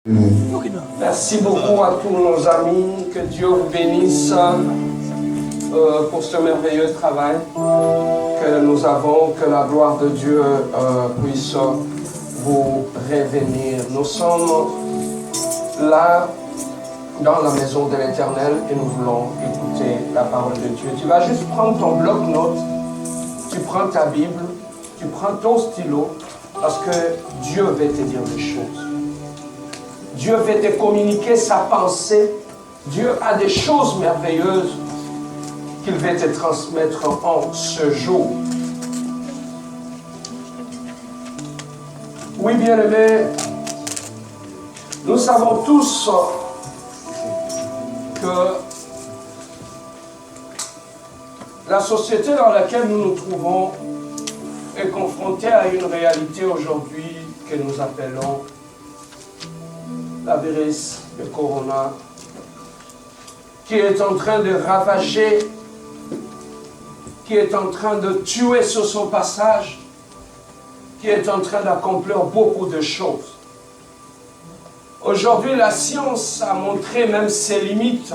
Merci beaucoup à tous nos amis, que Dieu vous bénisse pour ce merveilleux travail que nous avons, que la gloire de Dieu puisse vous revenir. Nous sommes là dans la maison de l'Éternel et nous voulons écouter la parole de Dieu. Tu vas juste prendre ton bloc-notes, tu prends ta Bible, tu prends ton stylo parce que Dieu veut te dire des choses. Dieu veut te communiquer sa pensée. Dieu a des choses merveilleuses qu'il veut te transmettre en ce jour. Oui, bien-aimés, nous savons tous que la société dans laquelle nous nous trouvons est confrontée à une réalité aujourd'hui que nous appelons la virus, le corona, qui est en train de ravager, qui est en train de tuer sur son passage, qui est en train d'accomplir beaucoup de choses. Aujourd'hui, la science a montré même ses limites.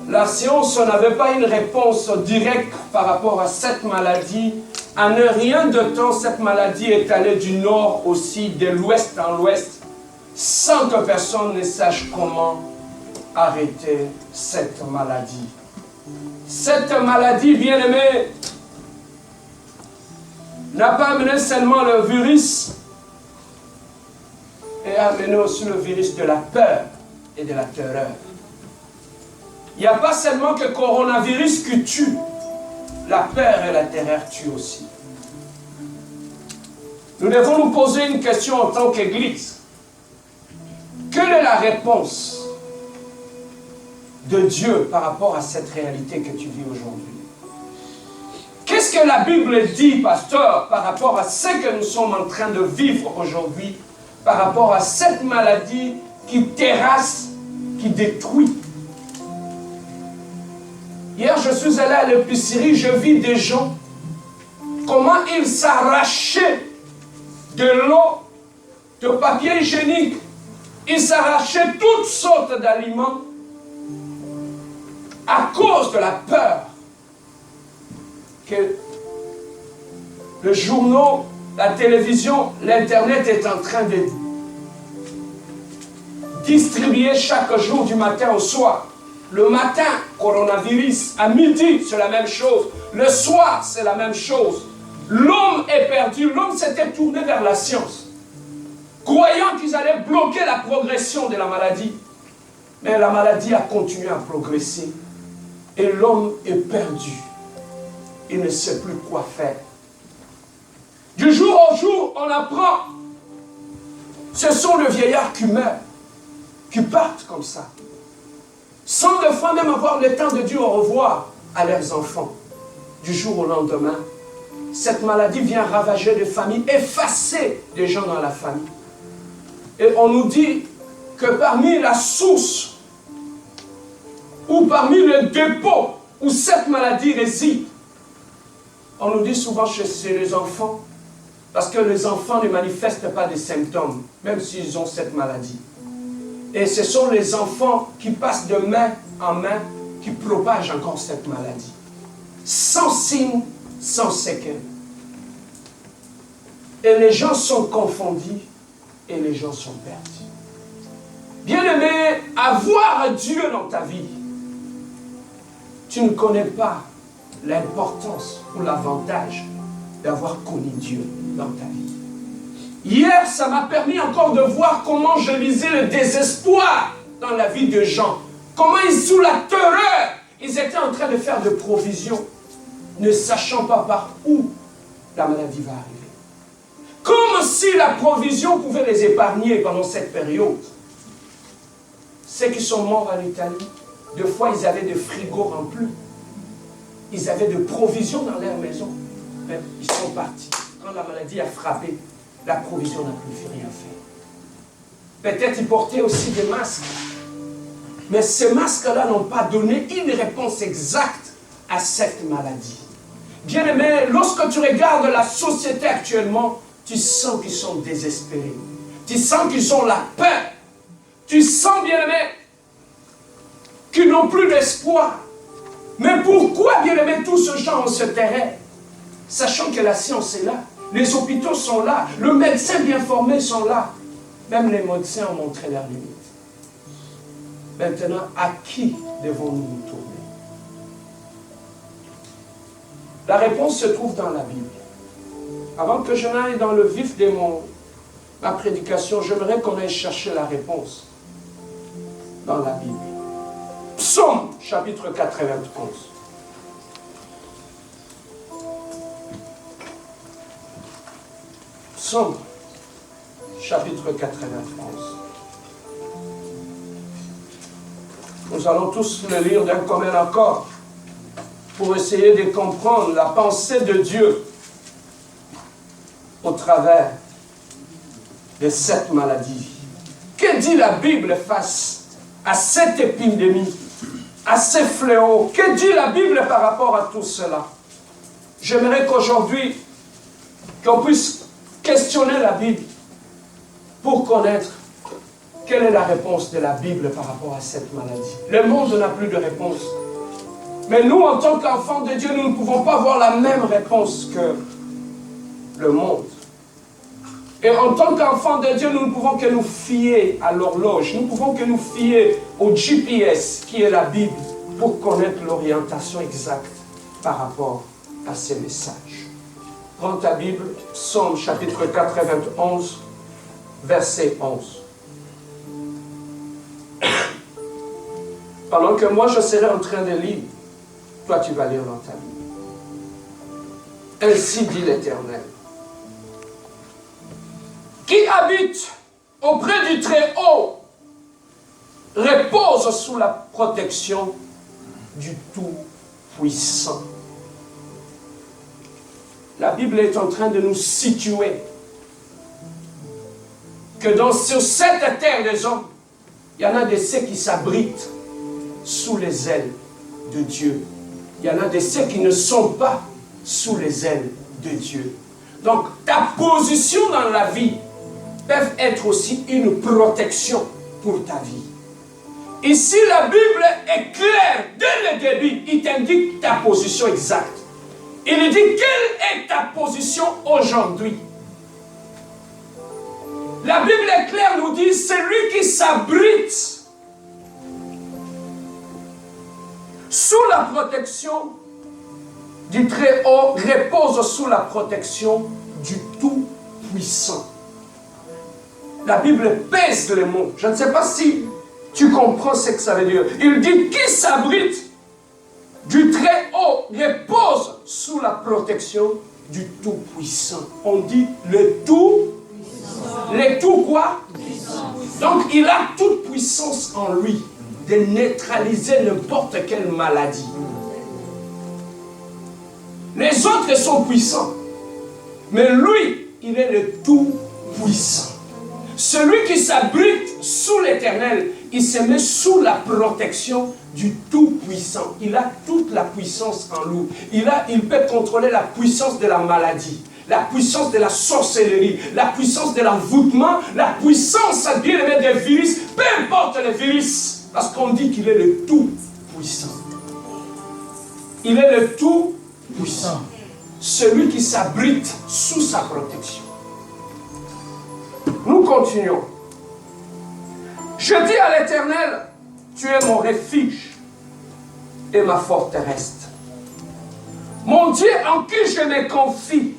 La science n'avait pas une réponse directe par rapport à cette maladie. En rien de temps, cette maladie est allée du nord aussi, de l'ouest en l'ouest, sans que personne ne sache comment arrêter cette maladie. Cette maladie, bien-aimée, n'a pas amené seulement le virus, et a amené aussi le virus de la peur et de la terreur. Il n'y a pas seulement que le coronavirus qui tue, la peur et la terreur tuent aussi. Nous devons nous poser une question en tant qu'Église. Quelle est la réponse de Dieu par rapport à cette réalité que tu vis aujourd'hui? Qu'est-ce que la Bible dit, pasteur, par rapport à ce que nous sommes en train de vivre aujourd'hui, par rapport à cette maladie qui terrasse, qui détruit? Hier, je suis allé à l'épicerie, je vis des gens, comment ils s'arrachaient de l'eau, de papier hygiénique, ils s'arrachaient toutes sortes d'aliments à cause de la peur que le journal, la télévision, l'internet est en train de distribuer chaque jour du matin au soir. Le matin, coronavirus. À midi, c'est la même chose. Le soir, c'est la même chose. L'homme est perdu. L'homme s'était tourné vers la science, croyant qu'ils allaient bloquer la progression de la maladie. Mais la maladie a continué à progresser. Et l'homme est perdu. Il ne sait plus quoi faire. Du jour au jour, on apprend. Ce sont les vieillards qui meurent, qui partent comme ça, sans des fois même avoir le temps de dire au revoir à leurs enfants. Du jour au lendemain, cette maladie vient ravager des familles, effacer des gens dans la famille. Et on nous dit que parmi la source, ou parmi le dépôt où cette maladie réside, on nous dit souvent chez les enfants, parce que les enfants ne manifestent pas de symptômes, même s'ils ont cette maladie. Et ce sont les enfants qui passent de main en main qui propagent encore cette maladie. Sans signe, sans séquelles. Et les gens sont confondus et les gens sont perdus. Bien-aimé, avoir Dieu dans ta vie, tu ne connais pas l'importance ou l'avantage d'avoir connu Dieu dans ta vie. Hier, ça m'a permis encore de voir comment je lisais le désespoir dans la vie de gens. Comment ils, sous la terreur, ils étaient en train de faire des provisions, ne sachant pas par où la maladie va arriver. Comme si la provision pouvait les épargner pendant cette période. Ceux qui sont morts en Italie, des fois ils avaient des frigos remplis. Ils avaient des provisions dans leur maison. Mais ils sont partis. Quand la maladie a frappé, la provision n'a plus rien fait. Peut-être ils portaient aussi des masques. Mais ces masques-là n'ont pas donné une réponse exacte à cette maladie. Bien-aimé, lorsque tu regardes la société actuellement, tu sens qu'ils sont désespérés. Tu sens qu'ils ont la peur. Tu sens, bien-aimé, qu'ils n'ont plus d'espoir. Mais pourquoi, bien-aimé, tous ces gens se tairaient? Sachant que la science est là. Les hôpitaux sont là. Le médecin bien formé sont là. Même les médecins ont montré leurs limites. Maintenant, à qui devons-nous nous tourner? La réponse se trouve dans la Bible. Avant que je n'aille dans le vif de ma prédication, j'aimerais qu'on aille chercher la réponse dans la Bible. Psaume, chapitre 91. Psaume, chapitre 91. Nous allons tous le lire d'un commun accord pour essayer de comprendre la pensée de Dieu au travers de cette maladie. Que dit la Bible face à cette épidémie, à ces fléaux? Que dit la Bible par rapport à tout cela? J'aimerais qu'aujourd'hui, qu'on puisse questionner la Bible pour connaître quelle est la réponse de la Bible par rapport à cette maladie. Le monde n'a plus de réponse. Mais nous, en tant qu'enfants de Dieu, nous ne pouvons pas avoir la même réponse que le monde. Et en tant qu'enfants de Dieu, nous ne pouvons que nous fier à l'horloge. Nous ne pouvons que nous fier au GPS qui est la Bible pour connaître l'orientation exacte par rapport à ces messages. Prends ta Bible, Psaume chapitre 91, verset 11. Pendant que moi je serai en train de lire, toi tu vas lire dans ta Bible. Ainsi dit l'Éternel, qui habite auprès du Très-Haut repose sous la protection du Tout-Puissant. La Bible est en train de nous situer que sur cette terre des hommes, il y en a de ceux qui s'abritent sous les ailes de Dieu. Il y en a de ceux qui ne sont pas sous les ailes de Dieu. Donc, ta position dans la vie peut être aussi une protection pour ta vie. Ici, la Bible est claire. Dès le début, il t'indique ta position exacte. Il dit, quelle est ta position aujourd'hui? La Bible est claire, nous dit, celui qui s'abrite sous la protection du Très-Haut repose sous la protection du Tout-Puissant. La Bible pèse les mots. Je ne sais pas si tu comprends ce que ça veut dire. Il dit, qui s'abrite du Très-Haut repose sous la protection du Tout-Puissant. On dit le Tout-Puissant. Le Tout quoi? Puissance. Donc il a toute puissance en lui de neutraliser n'importe quelle maladie. Les autres sont puissants. Mais lui, il est le Tout-Puissant. Celui qui s'abrite sous l'Éternel, il se met sous la protection du Tout-Puissant. Il a toute la puissance en lui. Il peut contrôler la puissance de la maladie, la puissance de la sorcellerie, la puissance de l'envoûtement, la puissance, bien aimé, des virus, peu importe les virus. Parce qu'on dit qu'il est le Tout-Puissant. Il est le Tout-Puissant. Celui qui s'abrite sous sa protection. Nous continuons. Je dis à l'Éternel, tu es mon refuge et ma forteresse. Mon Dieu en qui je me confie.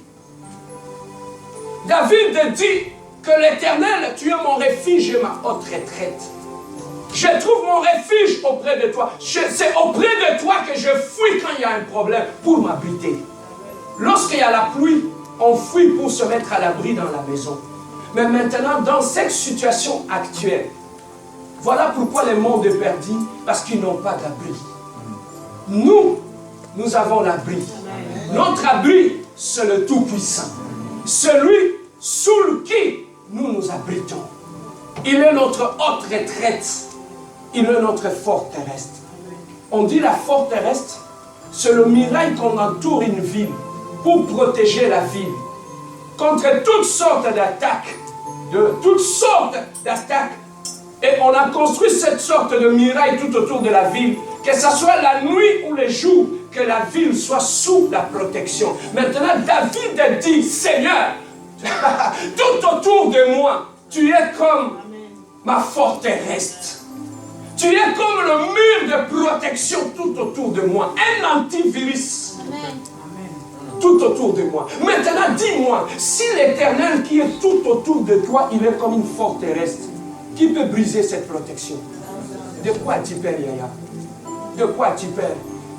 David dit que l'Éternel, tu es mon refuge et ma haute retraite. Je trouve mon refuge auprès de toi. C'est auprès de toi que je fuis quand il y a un problème pour m'abriter. Lorsqu'il y a la pluie, on fuit pour se mettre à l'abri dans la maison. Mais maintenant, dans cette situation actuelle, voilà pourquoi le monde est perdu, parce qu'ils n'ont pas d'abri. Nous avons l'abri. Notre abri, c'est le Tout-Puissant. Celui sous qui nous nous abritons. Il est notre haute retraite. Il est notre forteresse. On dit la forteresse, c'est le muraille qu'on entoure une ville pour protéger la ville contre toutes sortes d'attaques de toutes sortes d'attaques. Et on a construit cette sorte de muraille tout autour de la ville, que ce soit la nuit ou les jours, que la ville soit sous la protection. Maintenant, David dit, Seigneur, tout autour de moi, tu es comme ma forteresse. Tu es comme le mur de protection tout autour de moi, un antivirus. Tout autour de moi. Maintenant, dis-moi, si l'Éternel qui est tout autour de toi, il est comme une forteresse, qui peut briser cette protection? De quoi tu perds, Yaya? De quoi tu perds?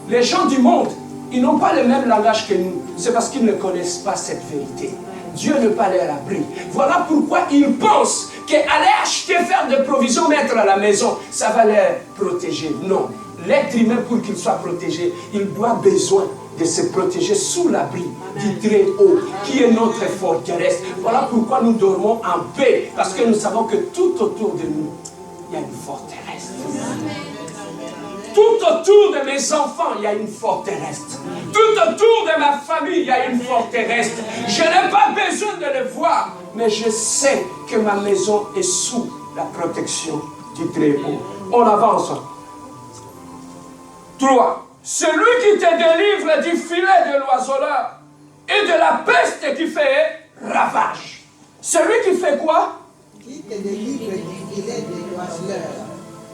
Les gens du monde, ils n'ont pas le même langage que nous. C'est parce qu'ils ne connaissent pas cette vérité. Dieu ne pas leur abri. Voilà pourquoi ils pensent qu'aller acheter, faire des provisions, mettre à la maison, ça va les protéger. Non. L'être humain, pour qu'il soit protégé, il doit besoin de se protéger sous l'abri du Très-Haut, qui est notre forteresse. Voilà pourquoi nous dormons en paix, parce que nous savons que tout autour de nous, il y a une forteresse. Tout autour de mes enfants, il y a une forteresse. Tout autour de ma famille, il y a une forteresse. Je n'ai pas besoin de le voir, mais je sais que ma maison est sous la protection du Très-Haut. On avance. 3. Celui qui te délivre du filet de l'oiseleur et de la peste qui fait ravage. Celui qui fait quoi? Qui te délivre du filet de l'oiseleur.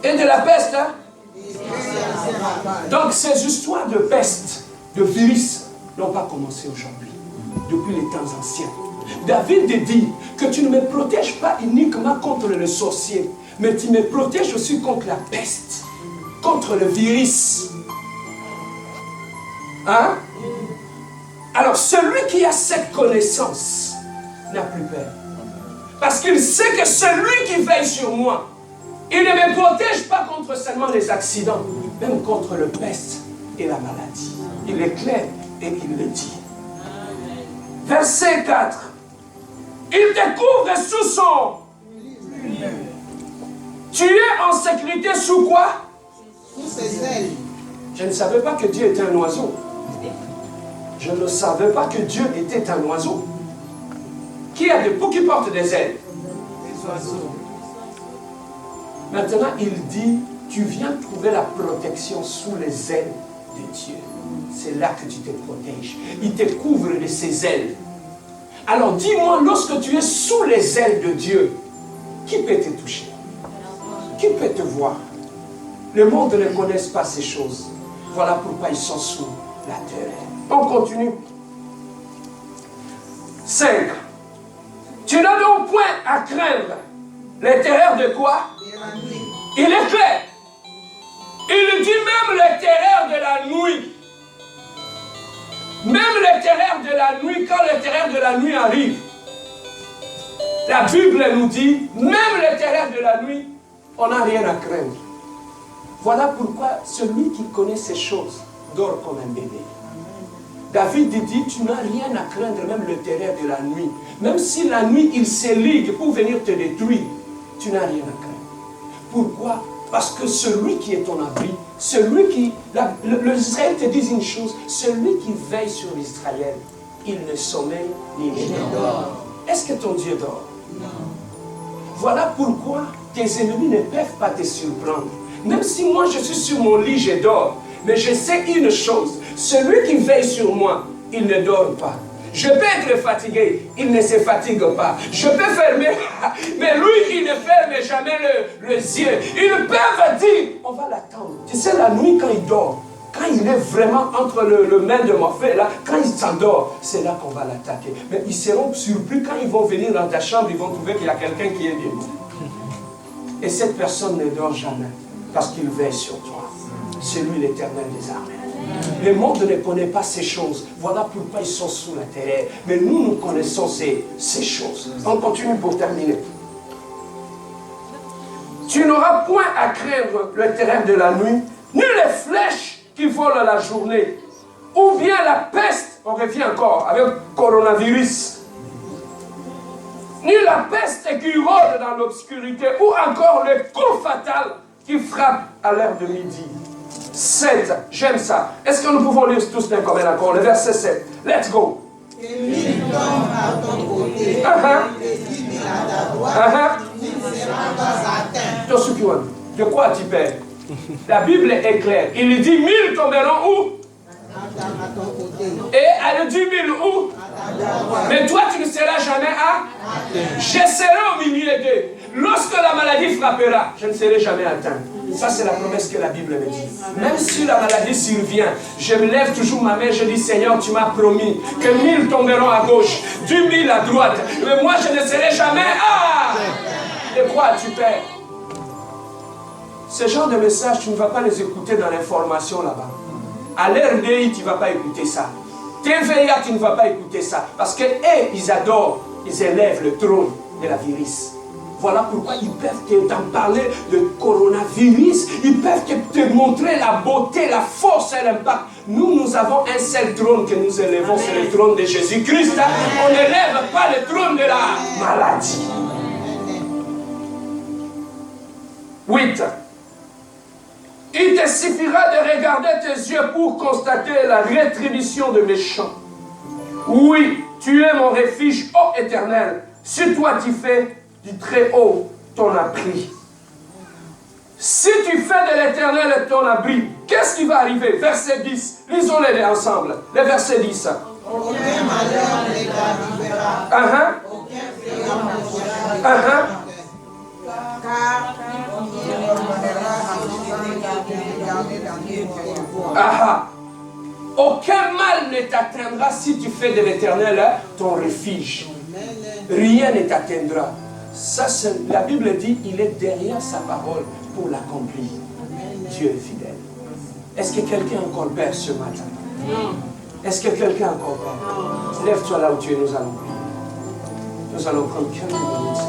Et de la peste, hein? Et donc ces histoires de peste, de virus, n'ont pas commencé aujourd'hui, depuis les temps anciens. David dit que tu ne me protèges pas uniquement contre le sorcier, mais tu me protèges aussi contre la peste, contre le virus. Hein? Alors celui qui a cette connaissance n'a plus peur. Parce qu'il sait que celui qui veille sur moi, il ne me protège pas contre seulement les accidents, même contre le peste et la maladie. Il est clair et il le dit. Verset 4. Il te couvre sous son. Tu es en sécurité sous quoi? Sous ses ailes. Je ne savais pas que Dieu était un oiseau. Je ne savais pas que Dieu était un oiseau. Qui porte des ailes? Des oiseaux. Maintenant, il dit, tu viens trouver la protection sous les ailes de Dieu. C'est là que tu te protèges. Il te couvre de ses ailes. Alors dis-moi, lorsque tu es sous les ailes de Dieu, qui peut te toucher? Qui peut te voir? Le monde ne connaît pas ces choses. Voilà pourquoi ils sont sous la terre. On continue. 5. Tu n'as donc point à craindre les terreurs de quoi? Il est clair. Il dit même les terreurs de la nuit. Même les terreurs de la nuit, quand les terreurs de la nuit arrivent, la Bible nous dit, même les terreurs de la nuit, on n'a rien à craindre. Voilà pourquoi celui qui connaît ces choses dort comme un bébé. David dit, tu n'as rien à craindre, même le terreur de la nuit. Même si la nuit, il se ligue pour venir te détruire, tu n'as rien à craindre. Pourquoi? Parce que celui qui est ton abri, celui qui... L'Israël te dit une chose, celui qui veille sur Israël, il ne sommeille ni ne dort. Est-ce que ton Dieu dort? Non. Voilà pourquoi tes ennemis ne peuvent pas te surprendre. Même si moi je suis sur mon lit, je dors. Mais je sais une chose, celui qui veille sur moi, il ne dort pas. Je peux être fatigué, il ne se fatigue pas. Je peux fermer, mais lui, il ne ferme jamais les yeux. Ils peuvent dire, on va l'attendre. Tu sais, la nuit, quand il dort, quand il est vraiment entre le main de Morphée, là, quand il s'endort, c'est là qu'on va l'attaquer. Mais ils seront surpris quand ils vont venir dans ta chambre, ils vont trouver qu'il y a quelqu'un qui est debout. Et cette personne ne dort jamais, parce qu'il veille sur toi. C'est lui l'Éternel des armées. Le monde ne connaît pas ces choses. Voilà pourquoi ils sont sous la terre. Mais nous connaissons ces choses. On continue pour terminer. Tu n'auras point à craindre le terrain de la nuit, ni les flèches qui volent la journée, ou bien la peste, on revient encore avec le coronavirus, ni la peste qui rôde dans l'obscurité, ou encore le coup fatal qui frappe à l'heure de midi. 7, j'aime ça. Est-ce que nous pouvons lire tous d'un commun accord? Le verset 7. Let's go. Et 1000 tombent à ton côté, et 10 000 à ta droite, De quoi as-tu peur? La Bible est claire. Il dit 1000 tomberont où? Et elle dit 1000 où? Mais toi, tu ne seras jamais à? Je serai au milieu d'eux. Lorsque la maladie frappera, je ne serai jamais atteint. Ça, c'est la promesse que la Bible me dit. Même si la maladie survient, je me lève toujours ma main, je dis, Seigneur, tu m'as promis que 1000 tomberont à gauche, 10 000 à droite. Mais moi, je ne serai jamais à. De quoi as-tu peur? Ce genre de messages, tu ne vas pas les écouter dans l'information là-bas. À l'RDI, tu ne vas pas écouter ça. TVA, tu ne vas pas écouter ça. Parce que ils adorent, ils élèvent le trône de la virus. Voilà pourquoi ils peuvent t'en parler de coronavirus. Ils peuvent te montrer la beauté, la force et l'impact. Nous avons un seul trône que nous élevons, c'est le trône de Jésus-Christ. On n'élève pas le trône de la maladie. 8. Il te suffira de regarder tes yeux pour constater la rétribution de méchants. Oui, tu es mon refuge, ô Éternel. Si toi tu fais du très haut ton abri. Si tu fais de l'Éternel ton abri, qu'est-ce qui va arriver? Verset 10. Lisons-les ensemble. Le verset 10. Aucun malheur ne t'arrivera. Aucun frayeur ne touchera. Car il remontera aucun mal ne t'atteindra si tu fais de l'Éternel ton refuge. Rien ne t'atteindra. Ça, la Bible dit, il est derrière sa parole pour l'accomplir. Dieu est fidèle. Est-ce que quelqu'un a encore peur ce matin? Est-ce que quelqu'un a encore peur? Lève-toi là où tu es, nous allons prier. Nous allons prendre quelques minutes.